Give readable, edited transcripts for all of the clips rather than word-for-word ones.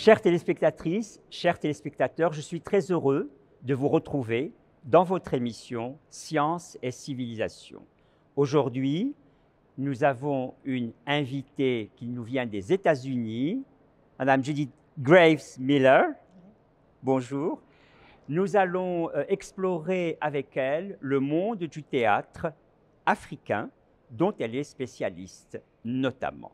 Chères téléspectatrices, chers téléspectateurs, je suis très heureux de vous retrouver dans votre émission Sciences et Civilisation. Aujourd'hui, nous avons une invitée qui nous vient des États-Unis, Madame Judith Graves Miller. Bonjour. Nous allons explorer avec elle le monde du théâtre africain dont elle est spécialiste notamment.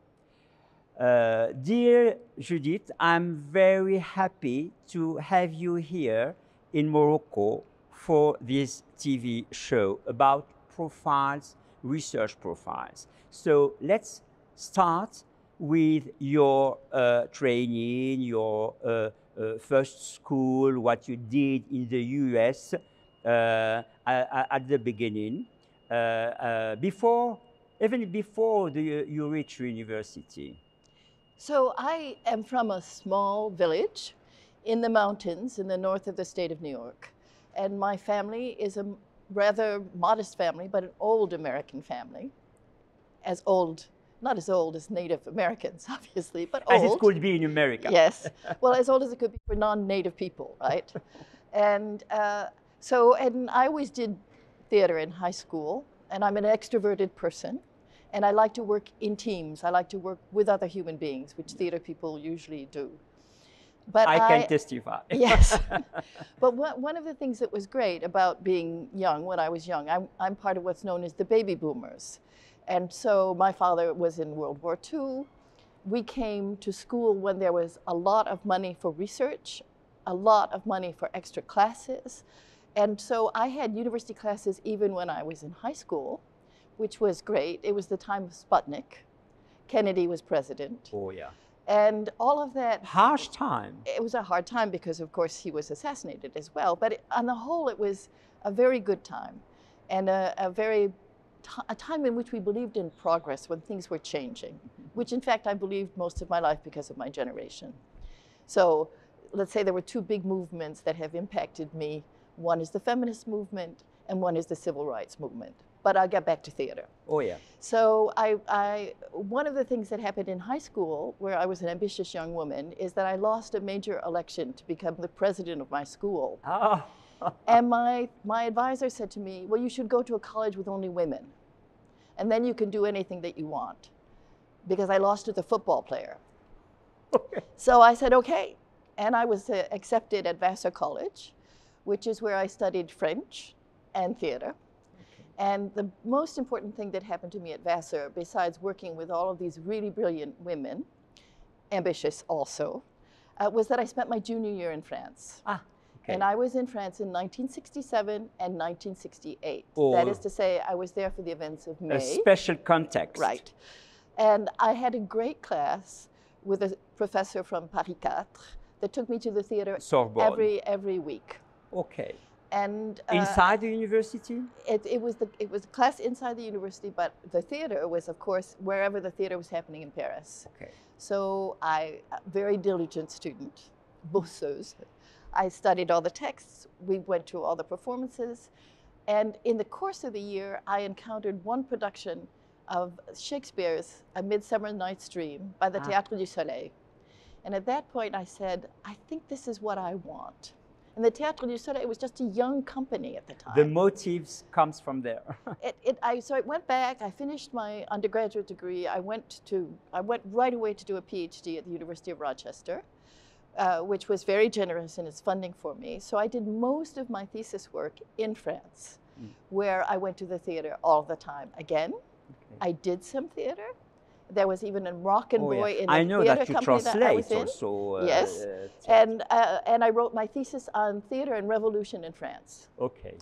Dear Judith, I'm very happy to have you here in Morocco for this TV show about profiles, research profiles. So let's start with your training, your first school, what you did in the US at the beginning, even before you reach university. So I am from a small village in the mountains in the north of the state of New York. And my family is a rather modest family, but an old American family. As old, not as old as Native Americans, obviously, but old. As it could be in America. Yes. Well, as old as it could be for non-Native people, right? And I always did theater in high school, and I'm an extroverted person. And I like to work in teams. I like to work with other human beings, which theater people usually do. But I can testify. Yes. But one of the things that was great about being young, when I was young, I'm part of what's known as the baby boomers. And so my father was in World War II. We came to school when there was a lot of money for research, a lot of money for extra classes. And so I had university classes even when I was in high school, which was great. It was the time of Sputnik. Kennedy was president. Oh, yeah. And all of that. Harsh time. It was a hard time because, of course, he was assassinated as well. But on the whole, it was a very good time and a time in which we believed in progress when things were changing, which, in fact, I believed most of my life because of my generation. So let's say there were two big movements that have impacted me. One is the feminist movement and one is the civil rights movement. But I'll get back to theater. Oh, yeah. So one of the things that happened in high school, where I was an ambitious young woman, is that I lost a major election to become the president of my school. Oh. And my advisor said to me, well, you should go to a college with only women. And then you can do anything that you want. Because I lost to the football player. Okay. So I said, okay. And I was accepted at Vassar College, which is where I studied French and theater. And the most important thing that happened to me at Vassar, besides working with all of these really brilliant women, ambitious also, was that I spent my junior year in France. Ah, okay. And I was in France in 1967 and 1968. Oh. That is to say, I was there for the events of May. A special context. Right. And I had a great class with a professor from Paris 4 that took me to the theater Sorbonne. every week. Okay. And inside the university? It was a class inside the university, but the theater was, of course, wherever the theater was happening in Paris. Okay. So very diligent student, bosseuse. I studied all the texts. We went to all the performances. And in the course of the year, I encountered one production of Shakespeare's A Midsummer Night's Dream by the Théâtre du Soleil. And at that point, I said, I think this is what I want. And the Théâtre du Soleil was just a young company at the time. The motives comes from there. So I went back, I finished my undergraduate degree. I went right away to do a PhD at the University of Rochester, which was very generous in its funding for me. So I did most of my thesis work in France, where I went to the theater all the time. Again, I did some theater. There was even a Moroccan boy in the theater company that I was in. Also, yes, and I wrote my thesis on theater and revolution in France. Okay,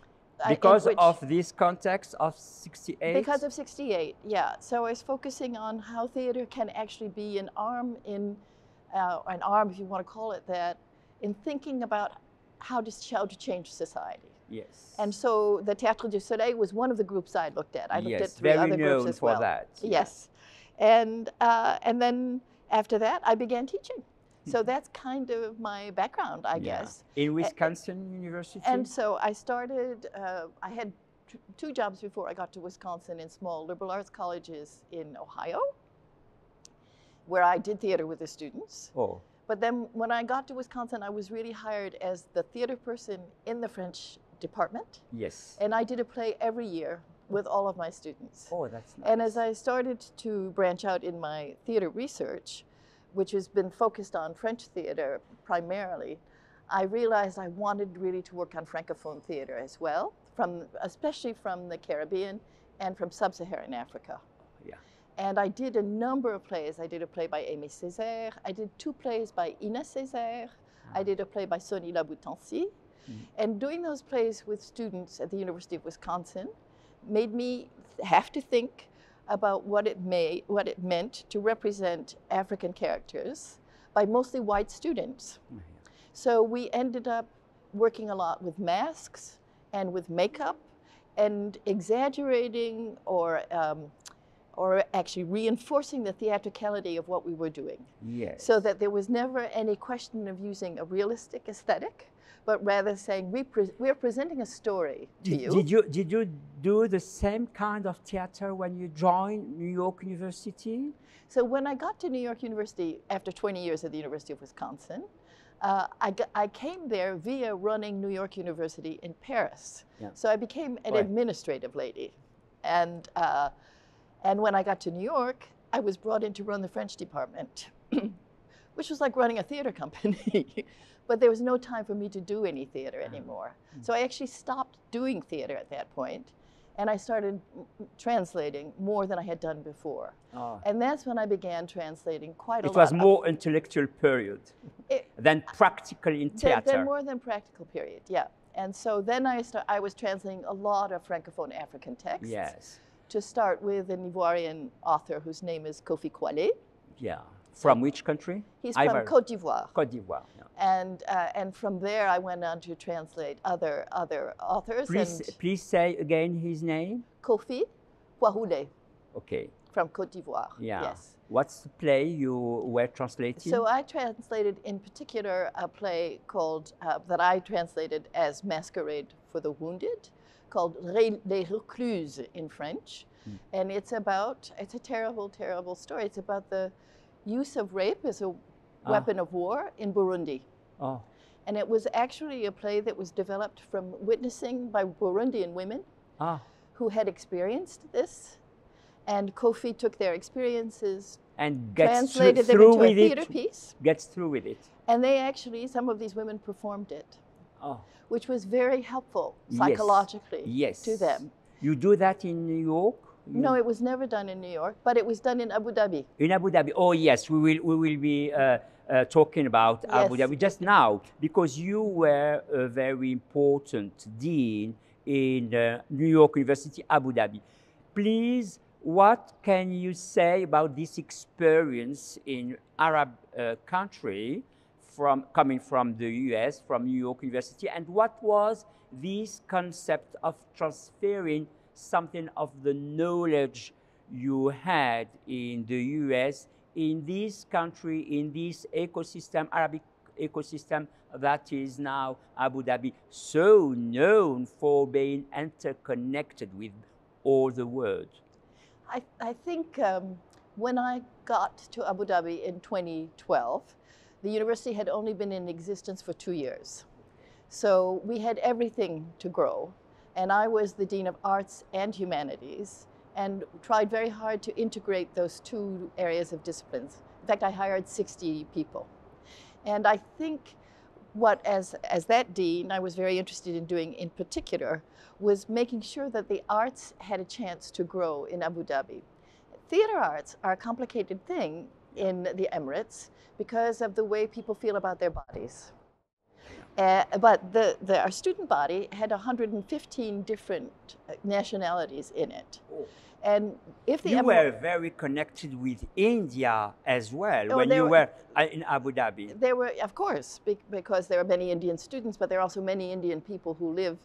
because of this context of '68. Because of '68, yeah. So I was focusing on how theater can actually be an arm if you want to call it that, in thinking about how to change society. Yes. And so the Théâtre du Soleil was one of the groups I looked at. I looked at three other groups as well. For that. Yes. And then after that, I began teaching. So that's kind of my background, I guess. In Wisconsin University? And so I started, I had two jobs before I got to Wisconsin in small liberal arts colleges in Ohio, where I did theater with the students. Oh. But then when I got to Wisconsin, I was really hired as the theater person in the French department. Yes. And I did a play every year with all of my students. Oh, that's nice. And as I started to branch out in my theater research, which has been focused on French theater primarily, I realized I wanted really to work on Francophone theater as well, especially from the Caribbean and from sub-Saharan Africa. Yeah. And I did a number of plays. I did a play by Aimé Césaire. I did 2 plays by Ina Césaire. I did a play by Sonny Laboutancy. And doing those plays with students at the University of Wisconsin made me have to think about what it meant to represent African characters by mostly white students. So we ended up working a lot with masks and with makeup and exaggerating or actually reinforcing the theatricality of what we were doing. Yes. So that there was never any question of using a realistic aesthetic, but rather saying we're presenting a story to you. Did you do the same kind of theater when you joined New York University? So when I got to New York University after 20 years at the University of Wisconsin, I came there via running New York University in Paris. Yeah. So I became an administrative lady. And when I got to New York, I was brought in to run the French department, which was like running a theater company. But there was no time for me to do any theater anymore. So I actually stopped doing theater at that point, and I started translating more than I had done before. Oh. And that's when I began translating quite a lot. It was more intellectual period than practical in theater. Then more than practical period, yeah. And so then I was translating a lot of Francophone African texts. Yes. To start with an Ivoirian author whose name is Kofi Kwale. Yeah. From which country? He's from Côte d'Ivoire. Côte d'Ivoire. Yeah. And from there I went on to translate other authors. Please say again his name. Kofi Kwale. Okay. From Côte d'Ivoire. Yeah. Yes. What's the play you were translating? So I translated in particular a play called that I translated as Masquerade for the Wounded, called Les Recluses in French. And it's a terrible, terrible story. It's about the use of rape as a weapon of war in Burundi. Oh. And it was actually a play that was developed from witnessing by Burundian women who had experienced this. And Kofi took their experiences and translated them into a theater piece. Gets through with it. And they actually, some of these women performed it. Oh. Which was very helpful psychologically to them. You do that in New York? No, it was never done in New York, but it was done in Abu Dhabi. In Abu Dhabi, oh yes, we will be talking about Abu Dhabi just now, because you were a very important dean in New York University, Abu Dhabi. Please, what can you say about this experience in Arab country, coming from the US, from New York University, and what was this concept of transferring something of the knowledge you had in the US, in this country, in this ecosystem, Arabic ecosystem that is now Abu Dhabi, so known for being interconnected with all the world? I think when I got to Abu Dhabi in 2012, the university had only been in existence for 2 years. So we had everything to grow. And I was the Dean of Arts and Humanities and tried very hard to integrate those 2 areas of disciplines. In fact, I hired 60 people. And I think what, as that dean, I was very interested in doing in particular, was making sure that the arts had a chance to grow in Abu Dhabi. Theater arts are a complicated thing in the Emirates because of the way people feel about their bodies. But our student body had 115 different nationalities in it. Oh. And if you were very connected with India as well when you were in Abu Dhabi. There were, of course, because there are many Indian students, but there are also many Indian people who live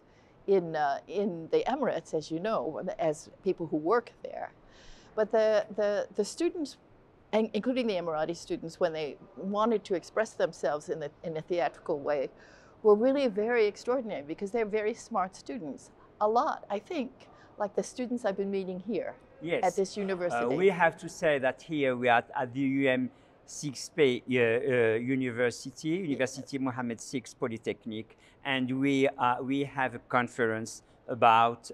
in the Emirates, as you know, as people who work there. But the students, including the Emirati students, when they wanted to express themselves in a theatrical way, were really very extraordinary because they're very smart students. A lot, I think, like the students I've been meeting here at this university. We have to say that here we are at the 6P University Mohammed VI Polytechnic, and we have a conference about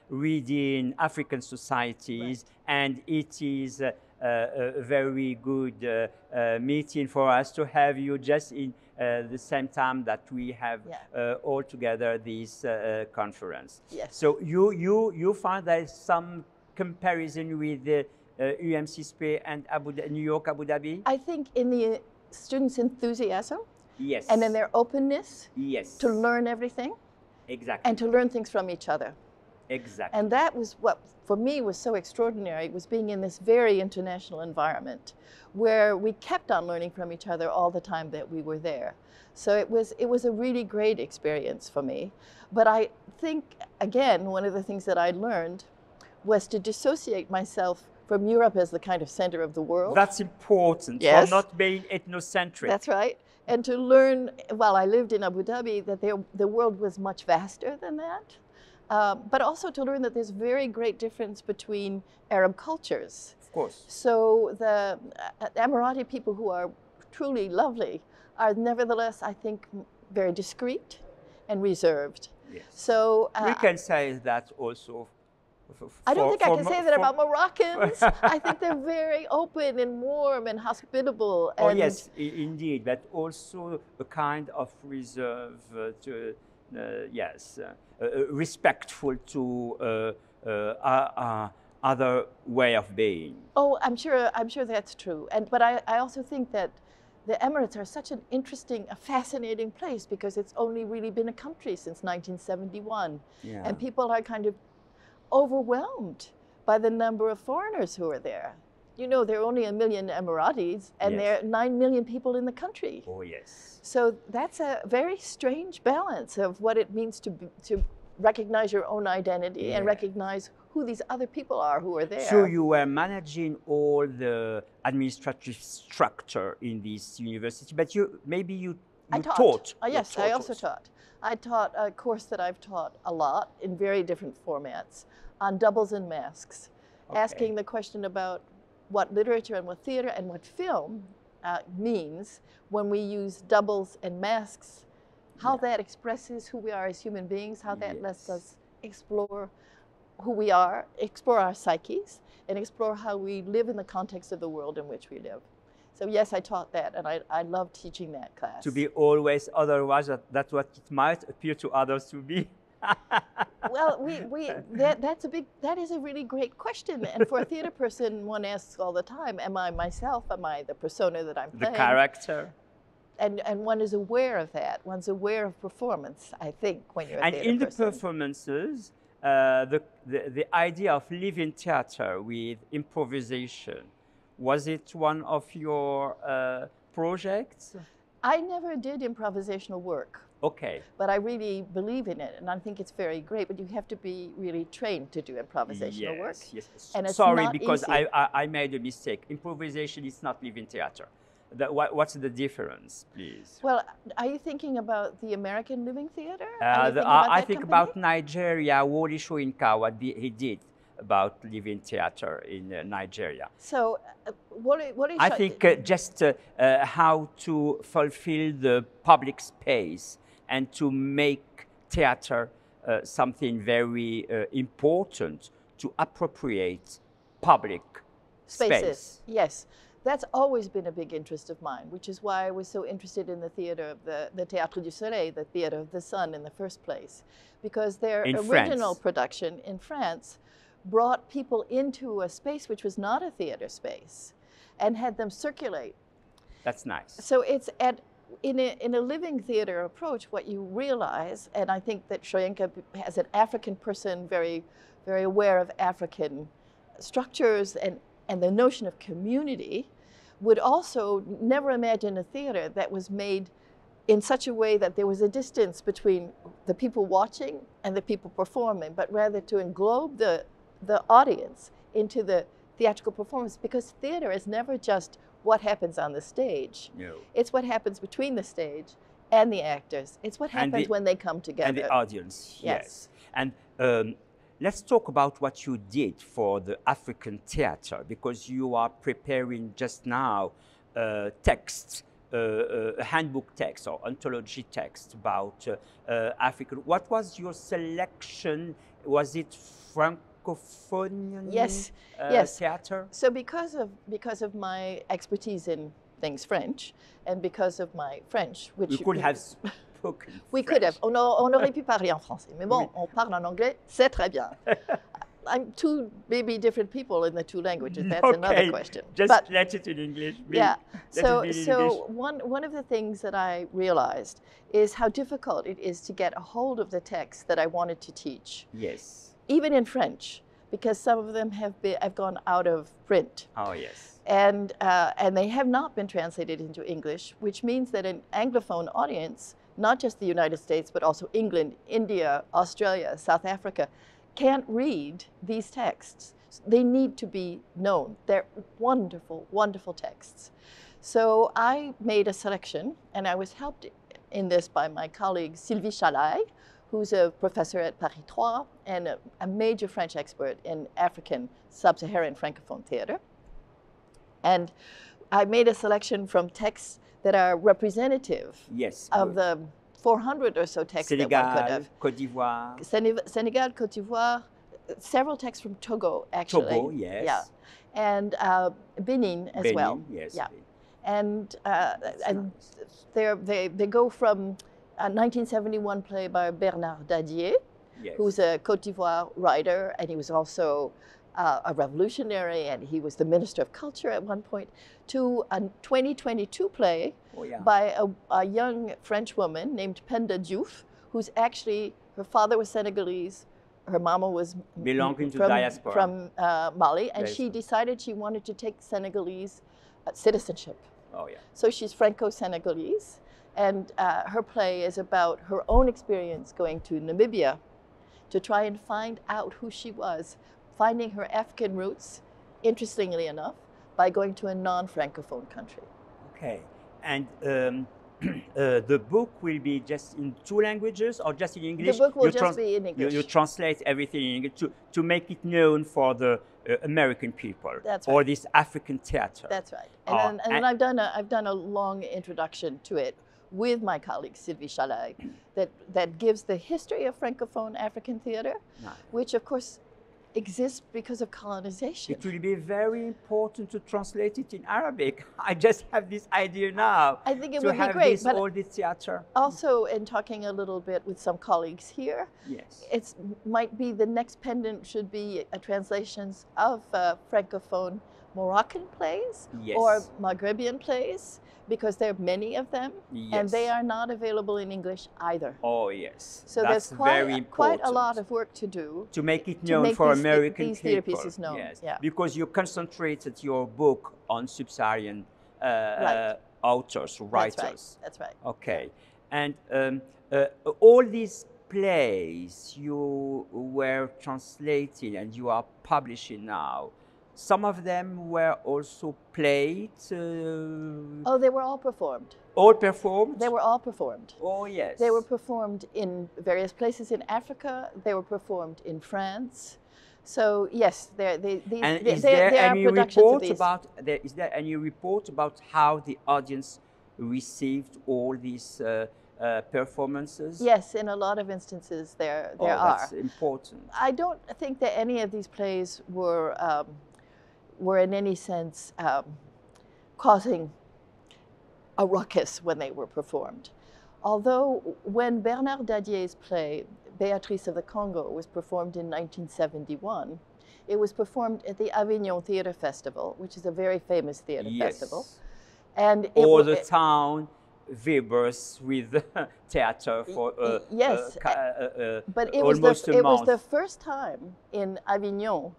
reading African societies, and it is a very good meeting for us to have you just in the same time that we have all together this conference. Yes. So you find there's some comparison with the UMCSP and New York, Abu Dhabi? I think in the students' enthusiasm, yes, and in their openness, yes, to learn everything, exactly, and to learn things from each other. Exactly. And that was what, for me, was so extraordinary, was being in this very international environment where we kept on learning from each other all the time that we were there. So it was a really great experience for me. But I think, again, one of the things that I learned was to dissociate myself from Europe as the kind of center of the world. That's important, yes, for not being ethnocentric. That's right. And to learn, while I lived in Abu Dhabi, that the world was much vaster than that. But also to learn that there's very great difference between Arab cultures. Of course. So the Emirati people, who are truly lovely, are nevertheless, I think, very discreet and reserved. Yes. So we can say that also. I don't think I can say that about Moroccans. I think they're very open and warm and hospitable. And oh yes, indeed, but also a kind of reserve respectful to other way of being. Oh, I'm sure that's true. But I also think that the Emirates are such an interesting, a fascinating place, because it's only really been a country since 1971. Yeah. And people are kind of overwhelmed by the number of foreigners who are there. You know, there are only 1 million Emiratis, and yes, there are 9 million people in the country. Oh, yes. So that's a very strange balance of what it means to recognize your own identity, yeah, and recognize who these other people are who are there. So you were managing all the administrative structure in this university, but you taught. Yes, I also taught. I taught a course that I've taught a lot in very different formats on doubles and masks, okay, asking the question about what literature and what theater and what film means when we use doubles and masks, how that expresses who we are as human beings, how that lets us explore who we are, explore our psyches, and explore how we live in the context of the world in which we live. So yes, I taught that, and I love teaching that class. To be always otherwise, that's what it might appear to others to be. Well, that is a really great question. And for a theater person, one asks all the time, am I myself? Am I the persona that I'm playing? The character. And one is aware of that. One's aware of performance, I think, when you're a theater person. And in the performances, the idea of living theater with improvisation, was it one of your projects? I never did improvisational work. Okay. But I really believe in it, and I think it's very great, but you have to be really trained to do improvisational work. Yes, and it's sorry, not because easy. I made a mistake. Improvisation is not living theater. What's the difference, please? Well, are you thinking about the American Living Theater? I think about Nigeria, Wole Soyinka, what he did about living theater in Nigeria. So, what is I think just how to fulfill the public space and to make theater something very important, to appropriate public space. Yes. That's always been a big interest of mine, which is why I was so interested in the theater of the Théâtre du Soleil, the Theater of the Sun, in the first place. Because their original production in France brought people into a space which was not a theater space and had them circulate. That's nice. So it's in a living theater approach, what you realize, and I think that Soyinka, as an African person, very, very aware of African structures and the notion of community, would also never imagine a theater that was made in such a way that there was a distance between the people watching and the people performing, but rather to englobe the audience into the theatrical performance, because theater is never just what happens on the stage. No. It's what happens between the stage and the actors. It's what happens when they come together. And the audience, yes. And let's talk about what you did for the African theater, because you are preparing just now text, a handbook text or anthology text about African. What was your selection? Was it Francophone yes. theater? So because of my expertise in things French, and because of my French, which you could have spoken we French. Could have. On aurait pu parler en français, mais bon, on parle en anglais, c'est très bien. I'm two maybe different people in the two languages. That's another question. Just let it in English. Yeah. So one of the things that I realized is how difficult it is to get a hold of the text that I wanted to teach. Yes. Even in French, because some of them have gone out of print. Oh yes. And they have not been translated into English, which means that an Anglophone audience, not just the United States, but also England, India, Australia, South Africa, can't read these texts. They need to be known. They're wonderful, wonderful texts. So I made a selection, and I was helped in this by my colleague Sylvie Chalaï, who's a professor at Paris 3 and a major French expert in African sub-Saharan Francophone theater. And I made a selection from texts that are representative of the 400 or so texts Senegal, that one could have. Côte d'Ivoire. Senegal, Côte d'Ivoire, several texts from Togo, actually. Togo, yes. Yeah. And Benin as well. Yes. Yeah. And they go from a 1971 play by Bernard Dadier, who's a Côte d'Ivoire writer, and he was also a revolutionary, and he was the Minister of Culture at one point, to a 2022 play by a young French woman named Penda Diouf, who's actually, her father was Senegalese, her mama was belonging to diaspora from Mali, and she decided she wanted to take Senegalese citizenship. Oh yeah. So she's Franco-Senegalese, and her play is about her own experience going to Namibia to try and find out who she was, finding her African roots, interestingly enough, by going to a non-Francophone country. Okay, and the book will be just in two languages or just in English? The book will just be in English. You translate everything in English to make it known for the American people. That's right. Or this African theater. That's right. And then I've done a long introduction to it with my colleague Sylvie Chalaï that gives the history of Francophone African theater, which of course exists because of colonization. It will be very important to translate it in Arabic. I just have this idea now. I think it would be great. But all this theater. Also, in talking a little bit with some colleagues here, it might be the next pendant should be translations of Francophone Moroccan plays or Maghrebian plays, because there are many of them, and they are not available in English either. Oh yes, so that's there's quite a lot of work to do to make it known for American these people. Theater pieces known. Yes, yeah. Because you concentrated your book on sub-Saharan authors, writers. That's right. Okay, and all these plays you were translating and you are publishing now. Some of them were also played. Oh, they were all performed. All performed? They were all performed. Oh, yes. They were performed in various places in Africa. They were performed in France. So yes, is there any report about how the audience received all these performances? Yes, in a lot of instances there are. That's important. I don't think that any of these plays were in any sense causing a ruckus when they were performed. Although when Bernard Dadier's play, Béatrice of the Congo, was performed in 1971, it was performed at the Avignon Theatre Festival, which is a very famous theatre festival. And all the town vibrous with theatre for but it was the first time in Avignon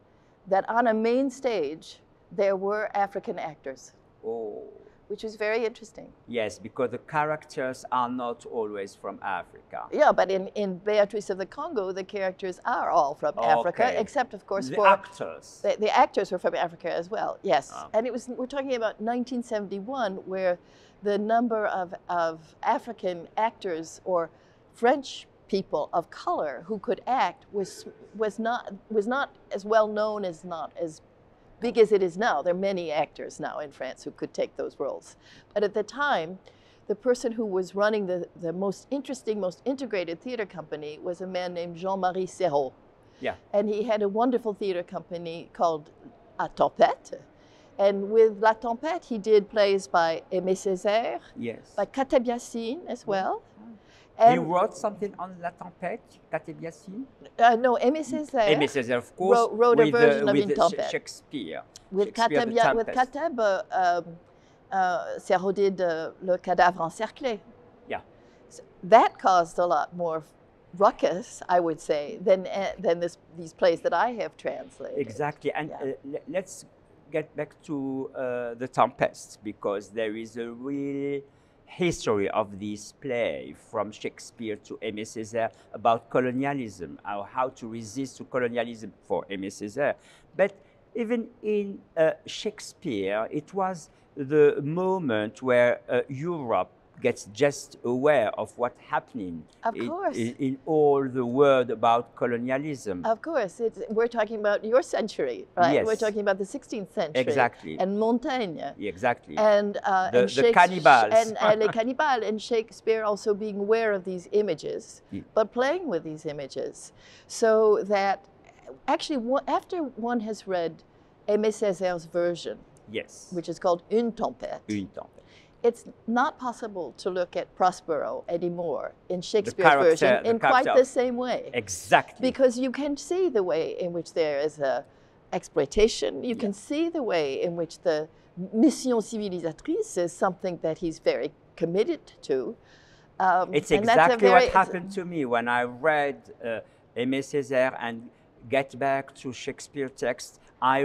that on a main stage there were African actors. Oh. Which was very interesting. Yes, because the characters are not always from Africa. Yeah, but in Béatrice of the Congo, the characters are all from Africa, except of course the actors. The actors were from Africa as well. Yes, and we're talking about 1971, where the number of African actors or French people of color who could act was not as well known as big as it is now. There are many actors now in France who could take those roles. But at the time, the person who was running the most interesting, most integrated theater company was a man named Jean-Marie Serrault. Yeah. And he had a wonderful theater company called La Tempête. And with La Tempête, he did plays by Aimé Césaire, yes, by Katabiassine as well. And he wrote something on La Tempête, Katabiassine? No, Aimé Césaire. Aimé Césaire, of course, wrote a version of with Une Tempête. Shakespeare. With Katab, Serrault did Le Cadavre encerclé. Yeah. So that caused a lot more ruckus, I would say, than these plays that I have translated. Exactly, and let's get back to the Tempest, because there is a real history of this play from Shakespeare to Aimé Césaire about colonialism, how to resist to colonialism for Aimé Césaire. But even in Shakespeare, it was the moment where Europe gets just aware of what's happening in all the world about colonialism. Of course, we're talking about your century, right? Yes. We're talking about the 16th century. Exactly. And Montaigne. Exactly. And the cannibals. And les cannibales, and Shakespeare also being aware of these images, but playing with these images. So that actually, after one has read Aimé Césaire's version, yes, which is called Une Tempête, it's not possible to look at Prospero anymore in Shakespeare's version in quite the same way. Exactly. Because you can see the way in which there is a exploitation. You can see the way in which the mission civilisatrice is something that he's very committed to. It's exactly what happened to me when I read Aimé Césaire and get back to Shakespeare text. I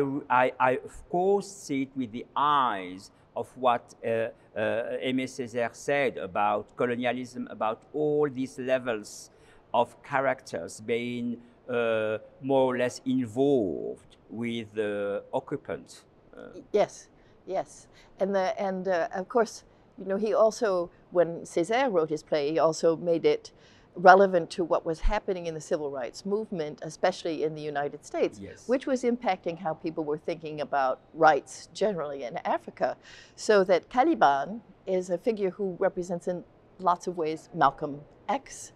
of course see it with the eyes of what Aimé Césaire said about colonialism, about all these levels of characters being more or less involved with the occupant. Yes, yes. And of course, you know, he also, when Césaire wrote his play, he also made it relevant to what was happening in the civil rights movement, especially in the United States, which was impacting how people were thinking about rights generally in Africa. So that Caliban is a figure who represents in lots of ways Malcolm X,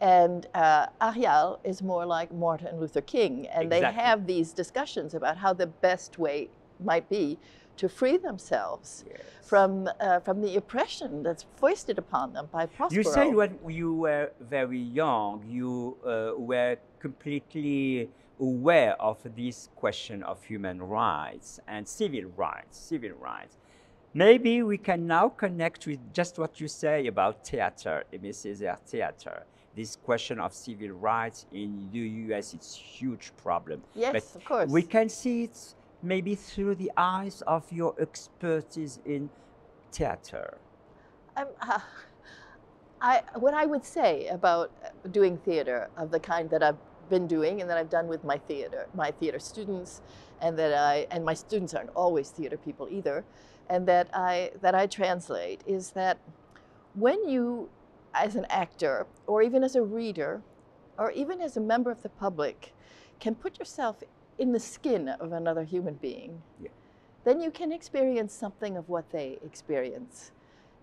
and Ariel is more like Martin Luther King, and they have these discussions about how the best way might be to free themselves from the oppression that's foisted upon them by Prospero. You said when you were very young, you were completely aware of this question of human rights and civil rights. Maybe we can now connect with just what you say about theater, Aimé Césaire theater. This question of civil rights in the US, it's a huge problem. Yes, but of course. We can see it maybe through the eyes of your expertise in theater. What I would say about doing theater of the kind that I've been doing and that I've done with my theater students, and and my students aren't always theater people either, and that I translate, is that when you, as an actor, or even as a reader, or even as a member of the public, can put yourself in the skin of another human being, then you can experience something of what they experience.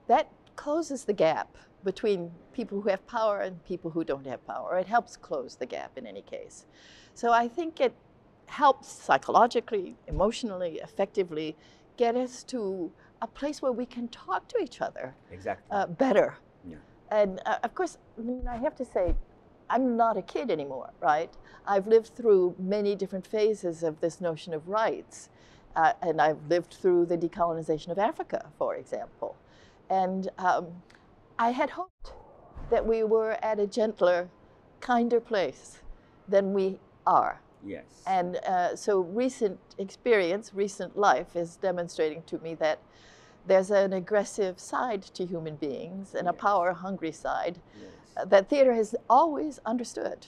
That closes the gap between people who have power and people who don't have power. It helps close the gap in any case. So I think it helps psychologically, emotionally, effectively get us to a place where we can talk to each other better. Yeah. And of course, I mean, I have to say, I'm not a kid anymore, right? I've lived through many different phases of this notion of rights. And I've lived through the decolonization of Africa, for example. And I had hoped that we were at a gentler, kinder place than we are. Yes. And so recent experience, recent life is demonstrating to me that there's an aggressive side to human beings and a power-hungry side that theater has always understood.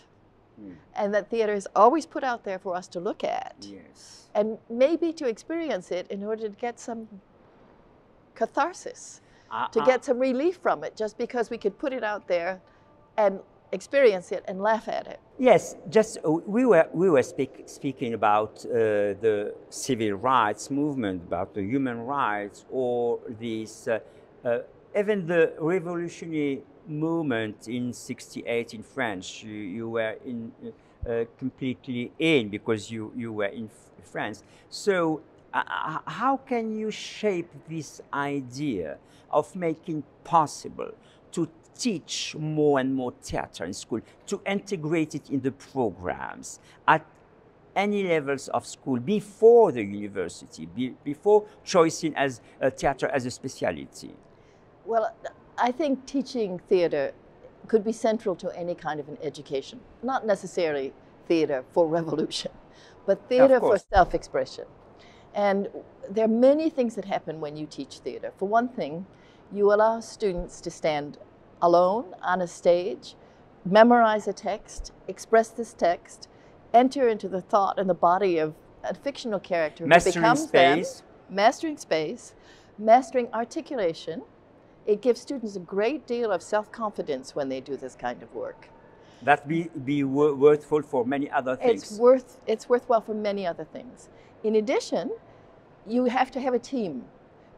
And that theater is always put out there for us to look at. Yes. And maybe to experience it in order to get some catharsis, to get some relief from it, just because we could put it out there and experience it and laugh at it. Yes, just we were speaking about the civil rights movement, about the human rights, or this even the revolutionary movement in '68 in France. You were in completely in because you were in France. So how can you shape this idea of making possible to teach more and more theater in school, to integrate it in the programs at any levels of school before the university, before choosing as theater as a specialty? Well, I think teaching theater could be central to any kind of an education, not necessarily theater for revolution, but theater for self-expression. And there are many things that happen when you teach theater. For one thing, you allow students to stand alone on a stage, memorize a text, express this text, enter into the thought and the body of a fictional character who becomes space. Mastering space, mastering articulation. It gives students a great deal of self-confidence when they do this kind of work. That be worthwhile for many other things. It's worthwhile for many other things. In addition, you have to have a team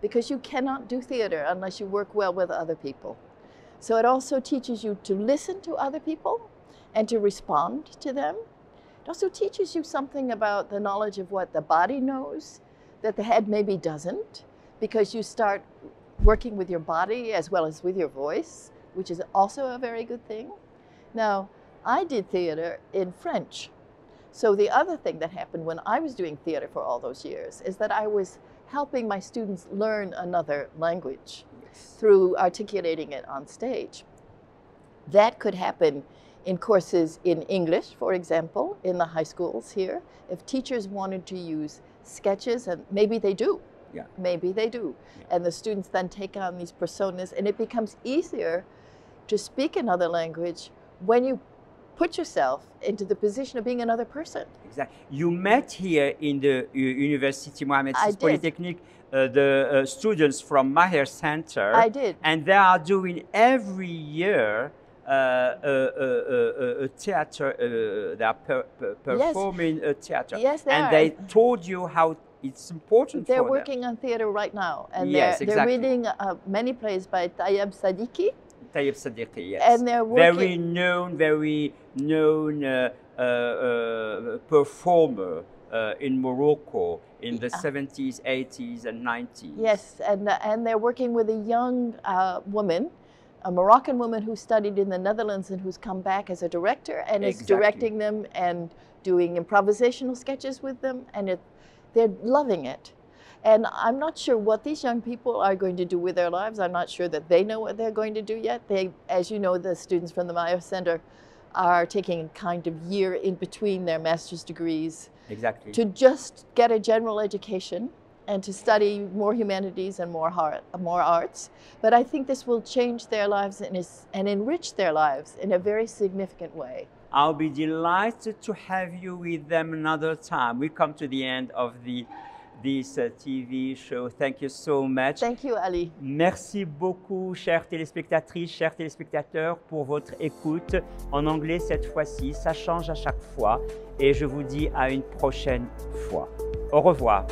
because you cannot do theater unless you work well with other people. So it also teaches you to listen to other people and to respond to them. It also teaches you something about the knowledge of what the body knows that the head maybe doesn't, because you start working with your body as well as with your voice, which is also a very good thing. Now, I did theater in French. So the other thing that happened when I was doing theater for all those years is that I was helping my students learn another language through articulating it on stage. That could happen in courses in English, for example, in the high schools here. If teachers wanted to use sketches, and maybe they do. Yeah. Maybe they do. Yeah. And the students then take on these personas, and it becomes easier to speak another language when you put yourself into the position of being another person. Exactly. You met here in the University Mohammed VI Polytechnic the students from Maher Center. I did. And they are doing every year a theater, they are performing a theater. Yes, they are. And they told you how it's important for them. They're working on theater right now. And yes, they're reading many plays by Tayyab Sadiki. Tayyab Sadiki, yes. And they're working... very known performer in Morocco in the 70s, 80s, and 90s. Yes, and they're working with a young woman, a Moroccan woman who studied in the Netherlands and who's come back as a director and is directing them and doing improvisational sketches with them, and they're loving it. And I'm not sure what these young people are going to do with their lives. I'm not sure that they know what they're going to do yet. They, as you know, the students from the Maher Center are taking a kind of year in between their master's degrees to just get a general education and to study more humanities and more arts. But I think this will change their lives and enrich their lives in a very significant way. I'll be delighted to have you with them another time. We come to the end of this TV show. Thank you so much. Thank you, Ali. Merci beaucoup, chères téléspectatrices, chers téléspectateurs, pour votre écoute. En anglais cette fois-ci, ça change à chaque fois. Et je vous dis à une prochaine fois. Au revoir.